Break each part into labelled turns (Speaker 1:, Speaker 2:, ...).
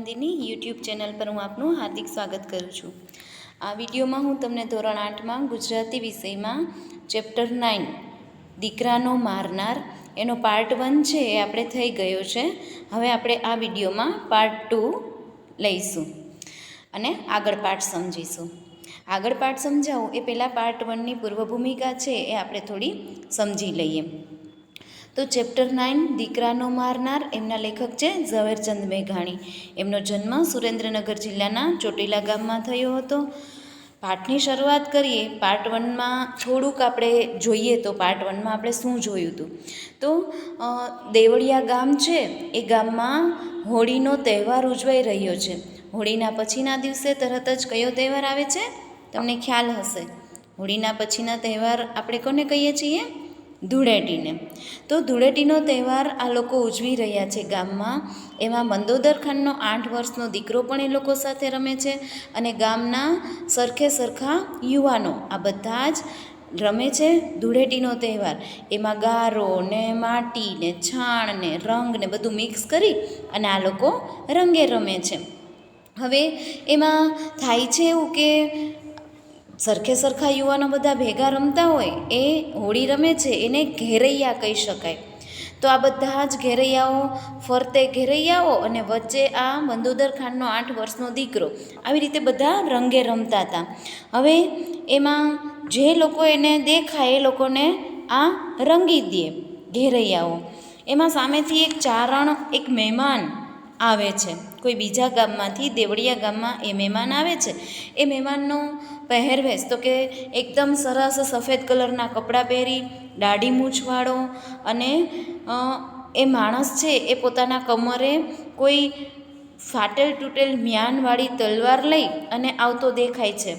Speaker 1: Nandini YouTube channel પર હું આપનું હાર્દિક સ્વાગત કરું છું। આ વિડીયોમાં હું તમને ધોરણ 8માં ગુજરાતી વિષયમાં ચેપ્ટર 9 દીકરાનો મારનાર એનો પાર્ટ 1 છે એ આપણે થઈ ગયો છે। હવે આપણે આ વિડીયોમાં પાર્ટ 2 લઈશું અને આગળ પાઠ સમજીશું। આગળ પાઠ સમજાવું એ પહેલાં પાર્ટ 1ની પૂર્વ ભૂમિકા છે એ આપણે થોડી સમજી લઈએ। તો ચેપ્ટર 9 દીકરાનો મારનાર એમના લેખક છે ઝવેરચંદ મેઘાણી। એમનો જન્મ સુરેન્દ્રનગર જિલ્લાના ચોટીલા ગામમાં થયો હતો। પાઠની શરૂઆત કરીએ। પાર્ટ 1માં થોડુંક આપણે જોઈએ તો પાર્ટ 1માં આપણે શું જોયું હતું તો દેવળિયા ગામ છે એ ગામમાં હોળીનો તહેવાર ઉજવાઈ રહ્યો છે। હોળીના પછીના દિવસે તરત જ કયો તહેવાર આવે છે તમને ખ્યાલ હશે। હોળીના પછીના તહેવાર આપણે કોને કહીએ છીએ? ધૂળેટીને। તો ધૂળેટીનો તહેવાર આ લોકો ઉજવી રહ્યા છે ગામમાં। એમાં મંદોદર ખાનનો 8 વર્ષનો દીકરો પણ એ લોકો સાથે રમે છે અને ગામના સરખે સરખા યુવાનો આ બધા જ રમે છે ધૂળેટીનો તહેવાર। એમાં ગારો ને માટી ને છાણ ને રંગ ને બધું મિક્સ કરી અને આ લોકો રંગે રમે છે। હવે એમાં થાય છે એવું કે સરખે સરખા યુવાનો બધા ભેગા રમતા હોય એ હોળી રમે છે એને ઘેરૈયા કહી શકાય। તો આ બધા જ ઘેરૈયાઓ ફરતે ઘેરૈયાઓ અને વચ્ચે આ મંદોદર ખાનનો 8 વર્ષનો દીકરો આવી રીતે બધા રંગે રમતા હતા। હવે એમાં જે લોકો એને દેખાય એ લોકોને આ રંગી દે ઘેરૈયાઓ। એમાં સામેથી એક ચારણ એક મહેમાન આવે છે કોઈ બીજા ગામમાંથી દેવળિયા ગામમાં એ મહેમાન આવે છે। એ મહેમાનનો પહેરવેશ તો કે એકદમ સરસ સફેદ કલરના કપડાં પહેરી દાઢી મૂછવાળો અને એ માણસ છે એ પોતાના કમરે કોઈ ફાટેલ તૂટેલ મ્યાનવાળી તલવાર લઈ અને આવતો દેખાય છે।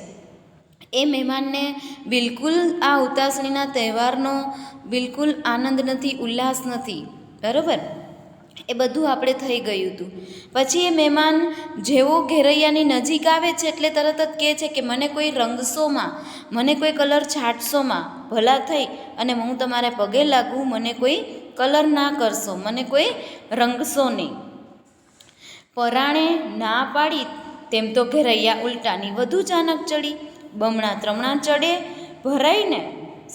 Speaker 1: એ મહેમાનને બિલકુલ આ ઉતાસણીના તહેવારનો બિલકુલ આનંદ નથી, ઉલ્લાસ નથી, બરાબર? એ બધું આપણે થઈ ગયું હતું। પછી એ મહેમાન જેવો ઘેરૈયાની નજીક આવે છે એટલે તરત જ કહે છે કે મને કોઈ રંગશોમાં, મને કોઈ કલર છાંટશોમાં, ભલા થઈ અને હું તમારે પગે લાગું, મને કોઈ કલર ના કરશો, મને કોઈ રંગશો નહીં। પરાણે ના પાડી તેમ તો ઘેરૈયા ઉલટાની વધુ ચાનક ચડી, બમણા ત્રમણા ચડે ભરાઈને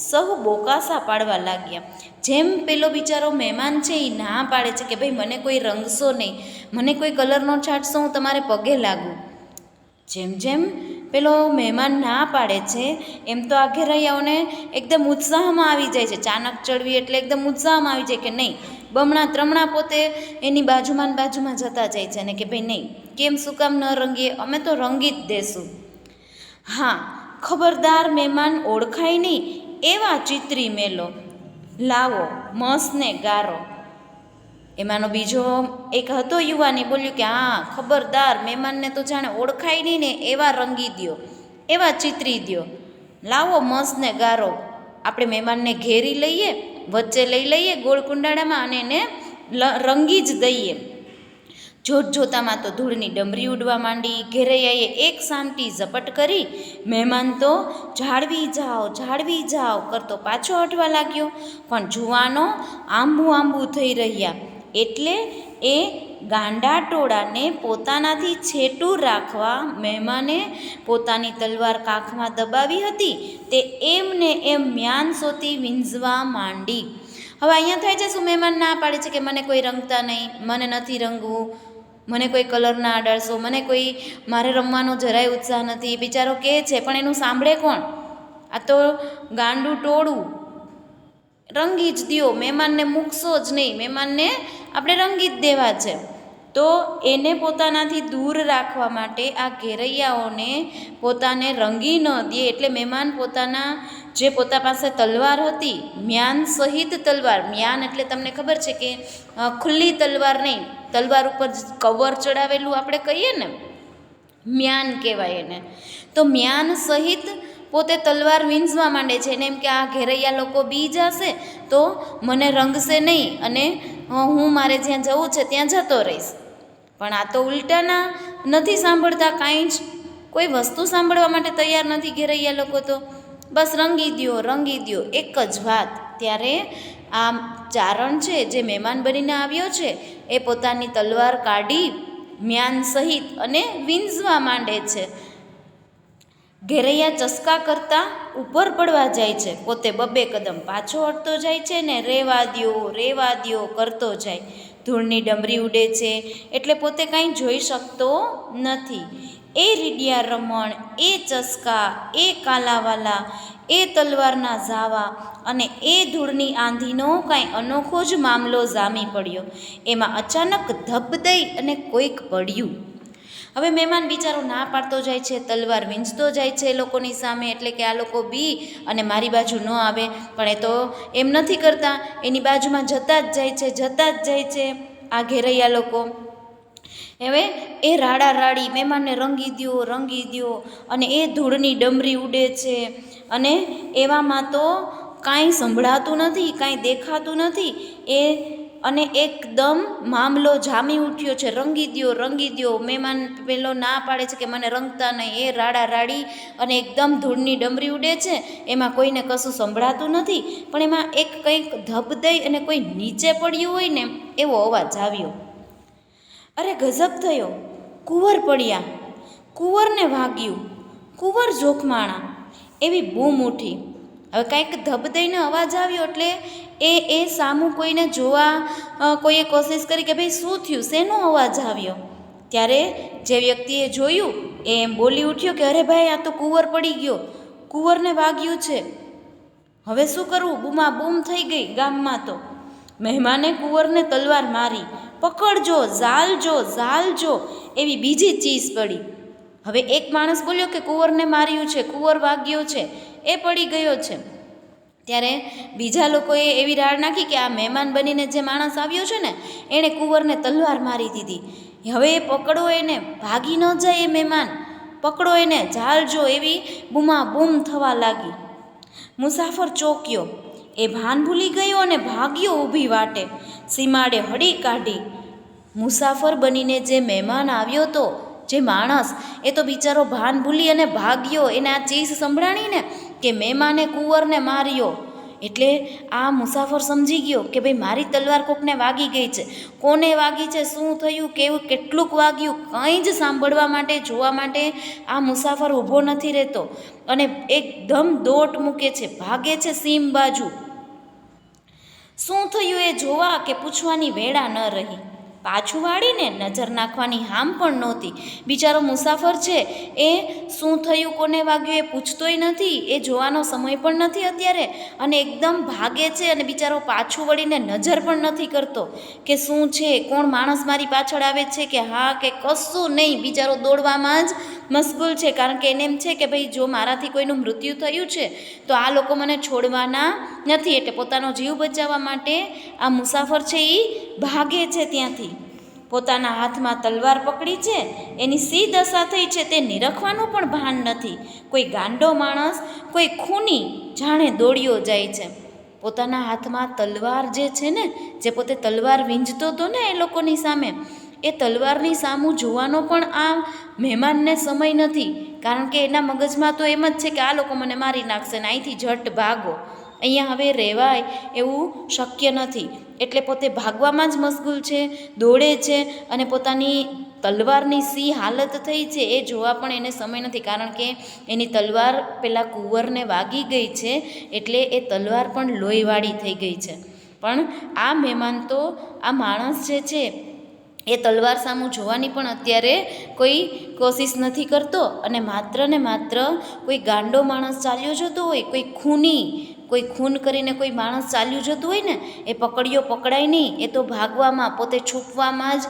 Speaker 1: સહુ બોકાસા પાડવા લાગ્યા। જેમ પેલો બિચારો મહેમાન છે એ ના પાડે છે કે ભાઈ મને કોઈ રંગશો નહીં, મને કોઈ કલરનો છાંટશો, હું તમારે પગે લાગું, જેમ જેમ પેલો મહેમાન ના પાડે છે એમ તો આ ઘેરૈયાઓને એકદમ ઉત્સાહમાં આવી જાય છે। ચાનક ચડવી એટલે એકદમ ઉત્સાહમાં આવી જાય કે નહીં, બમણા ત્રમણા પોતે એની બાજુમાં જતા જાય છે અને કે ભાઈ નહીં, કેમ શું કામ ન રંગીએ, અમે તો રંગી જ દેશું। હા, ખબરદાર મહેમાન ઓળખાય નહીં એવા ચિત્રી મેલો, લાવો મસને ગારો। એમાંનો બીજો એક હતો યુવાની બોલ્યું કે હા, ખબરદાર મહેમાનને તો જાણે ઓળખાય નહીં ને એવા રંગી દ્યો, એવા ચિત્રી દ્યો, લાવો મસને ગારો। આપણે મહેમાનને ઘેરી લઈએ, વચ્ચે લઈ લઈએ ગોળ કુંડાળામાં અને એને રંગી જ દઈએ। જોત જોતામાં તો ધૂળની ડમરી ઉડવા માંડી। ઘેરૈયાએ એક સામટી ઝપટ કરી મહેમાન તો જાળવી જાઓ કરતો પાછો હટવા લાગ્યો, પણ જુવાનો આંબુ થઈ રહ્યા એટલે એ ગાંડા ટોળાને પોતાનાથી છેટું રાખવા મહેમાને પોતાની તલવાર કાખમાં દબાવી હતી તે એમને એમ મ્યાનસોથી વીંઝવા માંડી। હવે અહીંયા થાય છે શું? મહેમાન ના પાડે છે કે મને કોઈ રંગતા નહીં, મને નથી રંગવું, મને કોઈ કલર ના અડાડશો, મને કોઈ મારે રમવાનો જરાય ઉત્સાહ નથી, બિચારો કહે છે પણ એનું સાંભળે કોણ? આ તો ગાંડું ટોળું, રંગી જ દ્યો, મહેમાનને મૂકશો જ નહીં, મહેમાનને આપણે રંગી જ દેવા છે। તો એને પોતાનાથી દૂર રાખવા માટે આ ઘેરૈયાઓને પોતાને રંગી ન દે એટલે મહેમાન પોતા પાસે તલવાર હતી, મ્યાન સહિત તલવાર, મ્યાન એટલે તમને ખબર છે કે ખુલ્લી તલવાર નહીં, તલવાર ઉપર કવર ચડાવેલું આપણે કહીએ ને, મ્યાન કહેવાય એને। તો મ્યાન સહિત પોતે તલવાર વીંઝવા માંડે છે એને એમ કે આ ઘેરૈયા લોકો બી જશે તો મને રંગશે નહીં અને હું મારે જ્યાં જવું છે ત્યાં જતો રહીશ। પણ આ તો ઉલટાના નથી સાંભળતા, કાંઈ જ કોઈ વસ્તુ સાંભળવા માટે તૈયાર નથી ઘેરૈયા લોકો, તો બસ રંગી દ્યો એક જ વાત। ત્યારે આ ચારણ છે જે મહેમાન બનીને આવ્યો છે એ પોતાની તલવાર કાઢી મ્યાન સહિત અને વીંઝવા માંડે છે. ઘેરૈયા ચસકા કરતાં ઉપર પડવા જાય છે. પોતે બબ્બે કદમ પાછો હટતો જાય છે ને રેવા દ્યો કરતો જાય. ધૂળની ડમરી ઉડે છે એટલે પોતે કાંઈ જોઈ શકતો નથી. એ રીડિયા રમણ, એ ચસકા, એ કાલાવાલા, એ તલવારના ઝાવા અને એ ધૂળની આંધીનો કાંઈ અનોખો જ મામલો જામી પડ્યો. એમાં અચાનક ધબ દઈ અને કોઈક પડ્યું. હવે મહેમાન બિચારો ના પાડતો જાય છે, તલવાર વીંચતો જાય છે એ લોકોની સામે, એટલે કે આ લોકો બી અને મારી બાજુ ન આવે. પણ એ તો એમ નથી કરતા, એની બાજુમાં જતા જ જાય છે આ ઘેરૈયા લોકો. હવે એ રાડી મહેમાનને રંગી દ્યો અને એ ધૂળની ડમરી ઉડે છે અને એવામાં તો કાંઈ સંભળાતું નથી, કાંઈ દેખાતું નથી. અને એકદમ મામલો જામી ઉઠ્યો છે. રંગી દ્યો. મહેમાન પેલો ના પાડે છે કે મને રંગતા નહીં. એ રાડી અને એકદમ ધૂળની ડમરી ઉડે છે, એમાં કોઈને કશું સંભળાતું નથી. પણ એમાં એક કંઈક ધબ દઈ અને કોઈ નીચે પડ્યું હોય ને એવો અવાજ આવ્યો. અરે ગજબ થયો! કુંવર પડ્યા, કુંવરને વાગ્યું, કુંવર જોખમાણા એવી બૂમ ઉઠી. હવે કાંઈક ધબ દઈને અવાજ આવ્યો એટલે એ સામું કોઈને જોવા કોઈએ કોશિશ કરી કે ભાઈ શું થયું, શેનો અવાજ આવ્યો. ત્યારે જે વ્યક્તિએ જોયું એ એમ બોલી ઉઠ્યો કે અરે ભાઈ, આ તો કુંવર પડી ગયો, કુંવરને વાગ્યું છે. હવે શું કરવું? બૂમાબૂમ થઈ ગઈ ગામમાં. તો મહેમાને કુંવરને તલવાર મારી. પકડજો, ઝાલજો એવી બીજી ચીસ પડી. હવે એક માણસ બોલ્યો કે કુંવરને માર્યું છે, કુંવર વાગ્યો છે, એ પડી ગયો છે. ત્યારે બીજા લોકોએ એવી રાડ નાખી કે આ મહેમાન બનીને જે માણસ આવ્યો છે ને એણે કુંવરને તલવાર મારી દીધી. હવે એ પકડો એને, ભાગી ન જાય એ મહેમાન, પકડો એને, ઝાલજો એવી બૂમાબૂમ થવા લાગી. મુસાફર ચોક્યો, એ ભાન ભૂલી ગયો અને ભાગ્યો ઊભી વાટે. સીમાડે હળી કાઢી. મુસાફર બનીને જે મહેમાન આવ્યો તો, જે માણસ, એ તો બિચારો ભાન ભૂલી અને ભાગ્યો. એને આ ચીસ સંભળાણીને કે મહેમાને કુંવરને માર્યો. એટલે આ મુસાફર સમજી ગયો કે ભાઈ મારી તલવાર કોકને વાગી ગઈ છે. કોને વાગી છે, શું થયું, કેવું, કેટલુંક વાગ્યું, કંઈ જ સાંભળવા માટે, જોવા માટે આ મુસાફર ઊભો નથી રહેતો અને એકદમ દોટ મૂકે છે, ભાગે છે સીમ બાજુ. શું થયું એ જોવા કે પૂછવાની વેળા ન રહી. પાછું વાળીને નજર નાખવાની હામ પણ નહોતી. બિચારો મુસાફર છે એ શું થયું, કોને વાગ્યું એ પૂછતોય નથી, એ જોવાનો સમય પણ નથી અત્યારે, અને એકદમ ભાગે છે અને બિચારો પાછું વળીને નજર પણ નથી કરતો કે શું છે, કોણ માણસ મારી પાછળ આવે છે કે હા કે કશું નહીં. બિચારો દોડવામાં જ મશગુલ છે, કારણ કે એને એમ છે કે ભાઈ જો મારાથી કોઈનું મૃત્યુ થયું છે તો આ લોકો મને છોડવાના નથી. એટલે પોતાનો જીવ બચાવવા માટે આ મુસાફર છે એ ભાગે છે ત્યાંથી. પોતાના હાથમાં તલવાર પકડી છે, એની સી દશા થઈ છે તે નિરખવાનું પણ ભાન નથી. કોઈ ગાંડો માણસ, કોઈ ખૂની જાણે દોડ્યો જાય છે. પોતાના હાથમાં તલવાર જે છે ને, જે પોતે તલવાર વીંઝતો હતો ને એ લોકોની સામે, એ તલવારની સામું જોવાનો પણ આ મહેમાનને સમય નથી. કારણ કે એના મગજમાં તો એમ જ છે કે આ લોકો મને મારી નાખશે ને અહીંથી ઝટ ભાગો, અહીંયા હવે રહેવાય એવું શક્ય નથી. એટલે પોતે ભાગવામાં જ મશગુલ છે, દોડે છે અને પોતાની તલવારની સી હાલત થઈ છે એ જોવા પણ એને સમય નથી. કારણ કે એની તલવાર પેલા કુંવરને વાગી ગઈ છે એટલે એ તલવાર પણ લોહીવાળી થઈ ગઈ છે. પણ આ મહેમાન તો, આ માણસ જે છે એ તલવાર સામું જોવાની પણ અત્યારે કોઈ કોશિશ નથી કરતો અને માત્ર ને માત્ર કોઈ ગાંડો માણસ ચાલ્યો જતો હોય, કોઈ ખૂની, કોઈ ખૂન કરીને કોઈ માણસ ચાલ્યું જતું હોય ને, એ પકડાય નહીં, એ તો ભાગવામાં, પોતે છૂપવામાં જ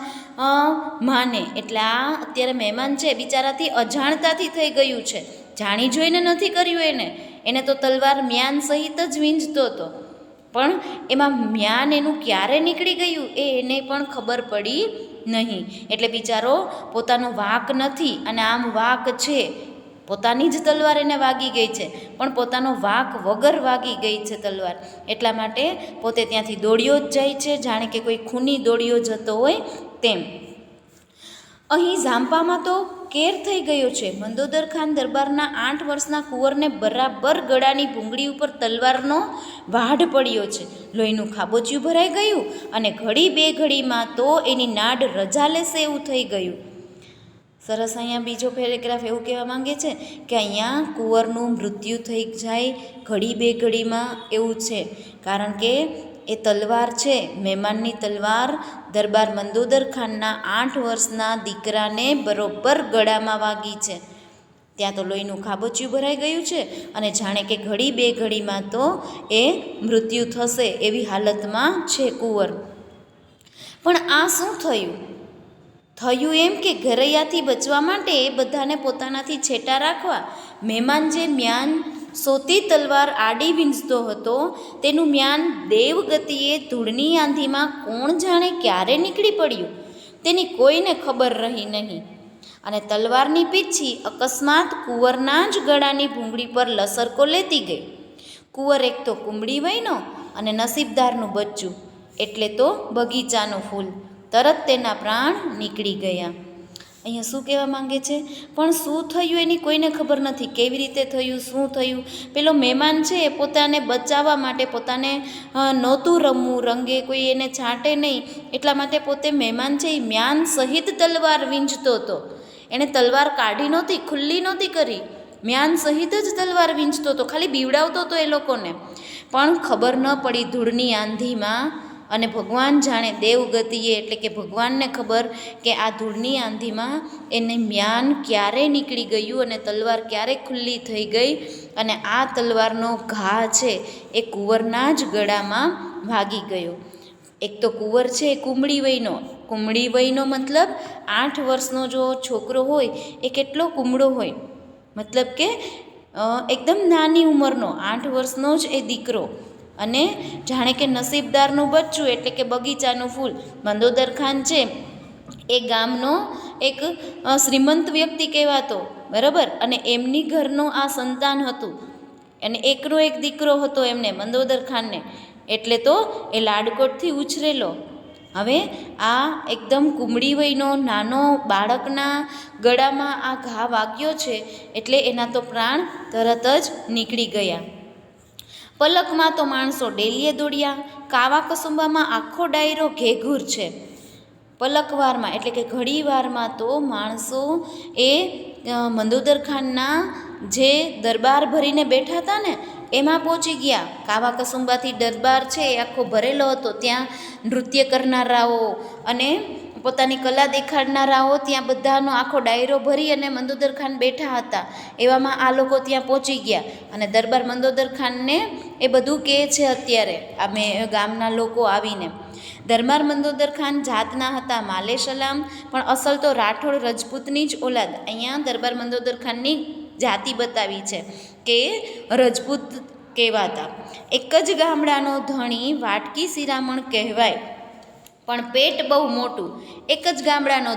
Speaker 1: માને. એટલે આ અત્યારે મહેમાન છે બિચારાથી અજાણતાથી થઈ ગયું છે, જાણી જોઈને નથી કર્યું. એને તો તલવાર મ્યાન સહિત જ વીંઝતો હતો, પણ એમાં મ્યાન એનું ક્યારે નીકળી ગયું એ એને પણ ખબર પડી નહીં. એટલે બિચારો પોતાનો વાંક નથી અને આમ વાંક છે, પોતાની જ તલવાર એને વાગી ગઈ છે, પણ પોતાનો વાંક વગર વાગી ગઈ છે તલવાર. એટલા માટે પોતે ત્યાંથી દોડ્યો જ જાય છે, જાણે કે કોઈ ખૂની દોડ્યો જતો હોય તેમ. અહીં ઝાંપામાં તો કેર થઈ ગયો છે. મંદોદર ખાન દરબારના 8 વર્ષના કુંવરને બરાબર ગળાની ભૂંગળી ઉપર તલવારનો વાઢ પડ્યો છે. લોહીનું ખાબોચિયું ભરાઈ ગયું અને ઘડી બે ઘડીમાં તો એની નાડ રજા લેશે એવું થઈ ગયું. સરસ. અહીંયા બીજો પેરેગ્રાફ એવું કહેવા માંગે છે કે અહીંયા કુંવરનું મૃત્યુ થઈ જાય ઘડી બે ઘડીમાં એવું છે, કારણ કે એ તલવાર છે, મહેમાનની તલવાર દરબાર મંદોદર ખાનના 8 વર્ષના દીકરાને બરોબર ગળામાં વાગી છે. ત્યાં તો લોહીનું ખાબોચિયું ભરાઈ ગયું છે અને જાણે કે ઘડી બે ઘડીમાં તો એ મૃત્યુ થશે એવી હાલતમાં છે કુંવર. પણ આ શું થયું? થયું એમ કે ઘરૈયાથી બચવા માટે એ બધાને પોતાનાથી છેટા રાખવા મહેમાન જે મ્યાન સોતી તલવાર આડી વીંઝતો હતો તેનું મ્યાન દેવગતિએ ધૂળની આંધીમાં કોણ જાણે ક્યારે નીકળી પડ્યું તેની કોઈને ખબર રહી નહીં. અને તલવારની પીછી અકસ્માત કુંવરના જ ગળાની ભૂંગળી પર લસરકો લેતી ગઈ. કુંવર એક તો કુંબળી વયનો અને નસીબદારનું બચ્ચું એટલે તો બગીચાનું ફૂલ, તરત તેના પ્રાણ નીકળી ગયા. અહીંયા શું કહેવા માંગે છે? પણ શું થયું એની કોઈને ખબર નથી. કેવી રીતે થયું, શું થયું? પેલો મહેમાન છે એ પોતાને બચાવવા માટે, પોતાને નહોતું રમવું, રંગે કોઈ એને છાંટે નહીં એટલા માટે પોતે મહેમાન છે એ મ્યાન સહિત તલવાર વીંઝતો હતો. એણે તલવાર કાઢી નહોતી, ખુલ્લી નહોતી કરી, મ્યાન સહિત જ તલવાર વીંઝતો હતો, ખાલી બીવડાવતો હતો એ લોકોને. પણ ખબર ન પડી ધૂળની આંધીમાં, અને ભગવાન જાણે દેવગતિએ એટલે કે ભગવાનને ખબર કે આ ધૂળની આંધીમાં એને મ્યાન ક્યારે નીકળી ગયું અને તલવાર ક્યારે ખુલ્લી થઈ ગઈ અને આ તલવારનો ઘા છે એ કુંવરના જ ગળામાં વાગી ગયો. એક તો કુંવર છે એ કુંબળી વયનો મતલબ 8 વર્ષનો જો છોકરો હોય એ કેટલો કુમળો હોય, મતલબ કે એકદમ નાની ઉંમરનો 8 વર્ષનો જ એ દીકરો. અને જાણે કે નસીબદારનું બચ્ચું એટલે કે બગીચાનું ફૂલ. મંદોદર ખાન છે એ ગામનો એક શ્રીમંત વ્યક્તિ કહેવાતો, બરાબર, અને એમની ઘરનો આ સંતાન હતું અને એકનો એક દીકરો હતો એમને મંદોદર ખાનને, એટલે તો એ લાડકોટથી ઉછરેલો. હવે આ એકદમ કુમળી વયનો નાનો બાળકના ગળામાં આ ઘા વાગ્યો છે એટલે એના તો પ્રાણ તરત જ નીકળી ગયા. પલકમાં તો માણસો ડેલીએ દોડ્યા. કાવા કસુંબામાં આખો ડાયરો ઘેઘૂર છે. પલકવારમાં એટલે કે ઘડીવારમાં તો માણસો એ મંદોદર ખાનના જે દરબાર ભરીને બેઠા હતા ને એમાં પહોંચી ગયા. કાવા કસુંબાથી દરબાર છે એ આખો ભરેલો હતો. ત્યાં નૃત્ય કરનારાઓ અને પોતાની કલા દેખાડનારાઓ ત્યાં બધાનો આખો ડાયરો ભરી અને મંદોદર ખાન બેઠા હતા. એવામાં આ લોકો ત્યાં પહોંચી ગયા અને દરબાર મંદોદર ખાનને એ બધું કહે છે અત્યારે અમે ગામના લોકો આવીને. દરબાર મંદોદર ખાન જાતના હતા માલે સલામ, પણ અસલ તો રાઠોડ રજપૂતની જ ઓલાદ. અહીંયા દરબાર મંદોદર ખાનની જાતિ બતાવી છે કે રજપૂત કહેવાતા. એક જ ગામડાનો ધણી વાટકી શિરામણ કહેવાય, પણ પેટ બહુ મોટું. એક જ ગામડાનો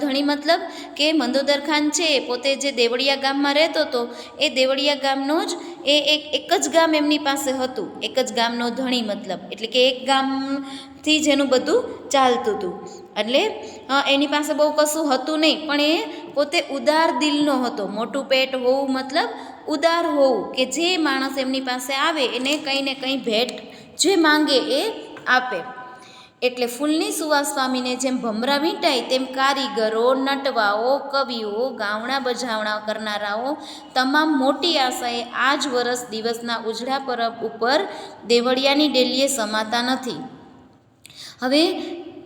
Speaker 1: ધણી મતલબ કે મંદોદર ખાન છે પોતે જે દેવળિયા ગામમાં રહેતો હતો એ દેવળિયા ગામનો જ એક જ ગામ એમની પાસે હતું. એક જ ગામનો ધણી મતલબ એટલે કે એક ગામથી જેનું બધું ચાલતું હતું. એટલે એની પાસે બહુ કશું હતું નહીં, પણ એ પોતે ઉદાર દિલનો હતો. મોટું પેટ હોવું મતલબ ઉદાર હોવું, કે જે માણસ એમની પાસે આવે એને કંઈ ને કંઈ ભેટ જે માંગે એ આપે. એટલે ફૂલની સુવાસ સ્વામીને જેમ ભમરા વીંટાય તેમ કારીગરો, નટવાઓ, કવિઓ, ગાવણા બજાવણા કરનારાઓ તમામ મોટી આશાએ આ જ વરસ દિવસના ઉજળા પરબ ઉપર દેવળિયાની ડેલીએ સમાતા નથી. હવે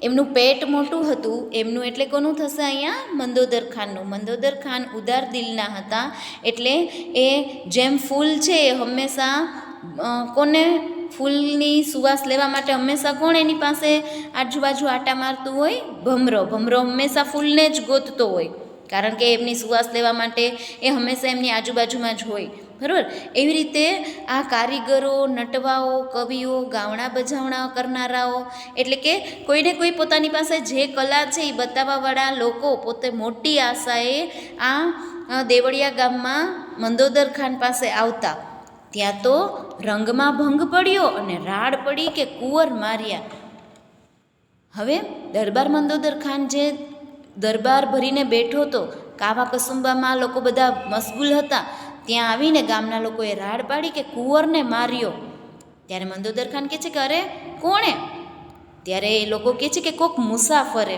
Speaker 1: એમનું પેટ મોટું હતું, એમનું એટલે કોનું થશે અહીંયા? મંદોદર ખાનનું. મંદોદર ખાન ઉદાર દિલના હતા એટલે એ જેમ ફૂલ છે એ હંમેશા કોને ફૂલની સુવાસ લેવા માટે હંમેશા કોણ એની પાસે આજુબાજુ આટા મારતું હોય? ભમરો હંમેશા ફૂલને જ ગોતતો હોય, કારણ કે એમની સુવાસ લેવા માટે એ હંમેશા એમની આજુબાજુમાં જ હોય, બરાબર. એવી રીતે આ કારીગરો, નટવાઓ, કવિઓ, ગાવણા બજાવણા કરનારાઓ એટલે કે કોઈને કોઈ પોતાની પાસે જે કલા છે એ બતાવવાવાળા લોકો પોતે મોટી આશાએ આ દેવળિયા ગામમાં મંદોદર ખાન પાસે આવતા. ત્યાં તો રંગમાં ભંગ પડ્યો અને રાડ પડી કે કુંવર માર્યા. હવે દરબાર મંદોદર ખાન જે દરબાર ભરીને બેઠો હતો, કાવા કસુંબામાં લોકો બધા મશગુલ હતા, ત્યાં આવીને ગામના લોકોએ રાડ પાડી કે કુંવરને માર્યો. ત્યારે મંદોદર ખાન કહે છે કે અરે કોણે? ત્યારે એ લોકો કહે છે કે કોક મુસાફરે.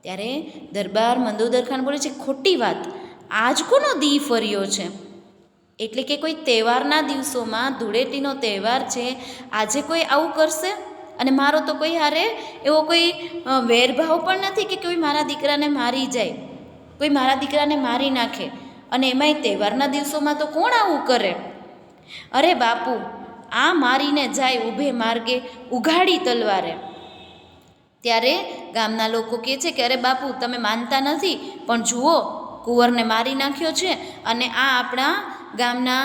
Speaker 1: ત્યારે દરબાર મંદોદર ખાન બોલે છે ખોટી વાત, આજ કોનો દી ફર્યો છે? એટલે કે કોઈ તહેવારના દિવસોમાં ધૂળેટીનો તહેવાર છે, આજે કોઈ આવું કરશે? અને મારો તો કોઈ હારે એવો કોઈ વેરભાવ પણ નથી કે કોઈ મારા દીકરાને મારી જાય, કોઈ મારા દીકરાને મારી નાખે, અને એમાંય તહેવારના દિવસોમાં તો કોણ આવું કરે? અરે બાપુ, આ મારીને જાય ઊભે માર્ગે ઉઘાડી તલવારે. ત્યારે ગામના લોકો કહે છે કે અરે બાપુ, તમે માનતા નથી, પણ જુઓ કુંવરને મારી નાખ્યો છે અને આ આપણા ગામના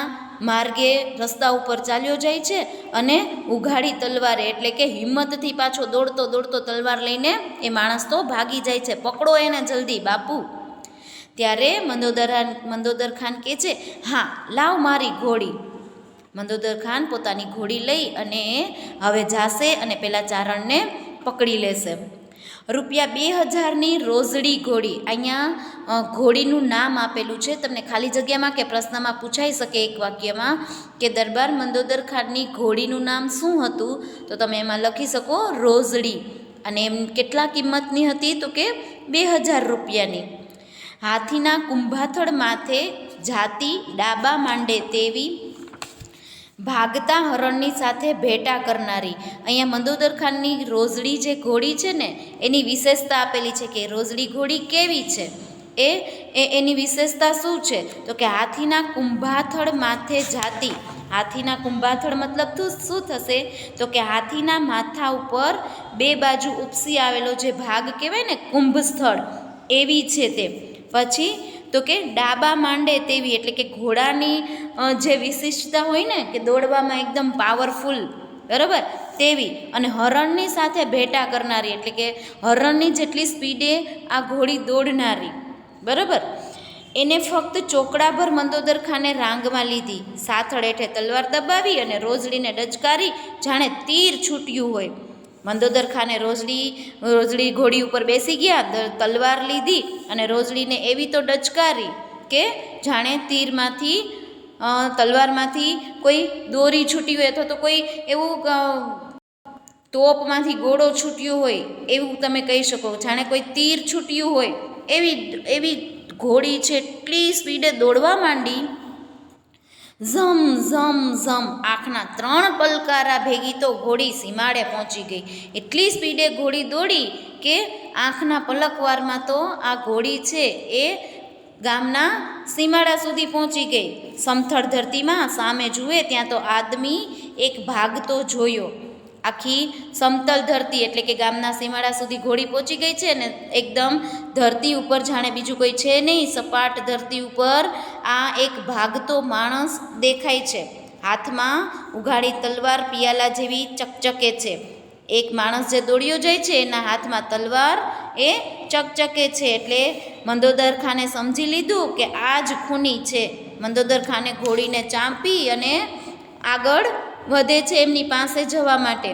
Speaker 1: માર્ગે રસ્તા ઉપર ચાલ્યો જાય છે અને ઉઘાડી તલવારે, એટલે કે હિંમતથી પાછો દોડતો દોડતો તલવાર લઈને એ માણસ તો ભાગી જાય છે, પકડો એને જલ્દી બાપુ. ત્યારે મંદોદર ખાન કહે છે હા, લાવ મારી ઘોડી. મંદોદર ખાન પોતાની ઘોડી લઈ અને હવે જાશે અને પેલા ચારણને પકડી લેશે. ₹2000ની રોઝડી ઘોડી. અહીંયા ઘોડીનું નામ આપેલું છે, તમને ખાલી જગ્યામાં કે પ્રશ્નમાં પૂછાઈ શકે એક વાક્યમાં કે દરબાર મંદોદર ખાનની ઘોડીનું નામ શું હતું, તો તમે એમાં લખી શકો રોઝડી. અને એમ કેટલા કિંમતની હતી, તો કે ₹2000ની. હાથીના કુંભાથળ માથે જાતી ડાબા માંડે તેવી, ભાગતા હરણની સાથે ભેટા કરનારી. અહીંયા મંદોદર ખાનની રોઝડી જે ઘોડી છે ને, એની વિશેષતા આપેલી છે કે રોઝડી ઘોડી કેવી છે, એની વિશેષતા શું છે, તો કે હાથીના કુંભાથળ માથે જાતી. હાથીના કુંભાથળ મતલબ શું થશે, તો કે હાથીના માથા ઉપર બે બાજુ ઉપસી આવેલો જે ભાગ કહેવાય ને કુંભ સ્થળ, એવી છે તે. પછી તો કે ડાબા માંડે તેવી, એટલે કે ઘોડાની જે વિશિષ્ટતા હોય ને કે દોડવામાં એકદમ પાવરફુલ, બરાબર, તેવી. અને હરણની સાથે ભેટા કરનારી, એટલે કે હરણની જેટલી સ્પીડે આ ઘોડી દોડનારી, બરાબર. એને ફક્ત ચોકડાભર મંદોદર ખાને રાંગમાં લીધી, સાથળ હેઠે તલવાર દબાવી અને રોઝડીને ડચકારી જાણે તીર છૂટ્યું હોય. મંદોદર ખાને રોઝડી ઘોડી ઉપર બેસી ગયા, તલવાર લીધી અને રોઝડીને એવી તો ડચકારી કે જાણે તીરમાંથી તલવારમાંથી કોઈ દોરી છૂટી હોય અથવા તો કોઈ એવું તોપમાંથી ગોળો છૂટ્યો હોય એવું તમે કહી શકો, જાણે કોઈ તીર છૂટ્યું હોય એવી ઘોડી છે. એટલી સ્પીડે દોડવા માંડી, ઝમ ઝમ ઝમ, આંખના 3 પલકારા ભેગી તો ઘોડી સીમાડે પહોંચી ગઈ. એટલી સ્પીડે ઘોડી દોડી કે આંખના પલકવારમાં તો આ ઘોડી છે એ ગામના સીમાડા સુધી પહોંચી ગઈ. સમથળ ધરતીમાં સામે જુએ ત્યાં તો આદમી એક ભાગતો જોયો. આખી સમતલ ધરતી, એટલે કે ગામના સીમાડા સુધી ઘોડી પહોંચી ગઈ છે અને એકદમ ધરતી ઉપર જાણે બીજું કોઈ છે નહીં, સપાટ ધરતી ઉપર આ એક ભાગતો માણસ દેખાય છે. હાથમાં ઉઘાડી તલવાર પિયાલા જેવી ચકચકે છે. એક માણસ જે દોડ્યો જાય છે એના હાથમાં તલવાર એ ચકચકે છે. એટલે મંદોદર ખાને સમજી લીધું કે આ જ ખૂની છે. મંદોદર ખાને ઘોડીને ચાંપી અને આગળ વધે છે એમની પાસે જવા માટે.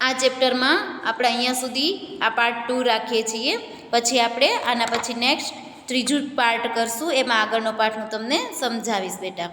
Speaker 1: આ ચેપ્ટરમાં આપણે અહીંયા સુધી આ પાર્ટ 2 રાખીએ છીએ. પછી આપણે આના પછી નેક્સ્ટ ત્રીજું પાર્ટ કરશું, એમાં આગળનો પાર્ટ હું તમને સમજાવીશ બેટા.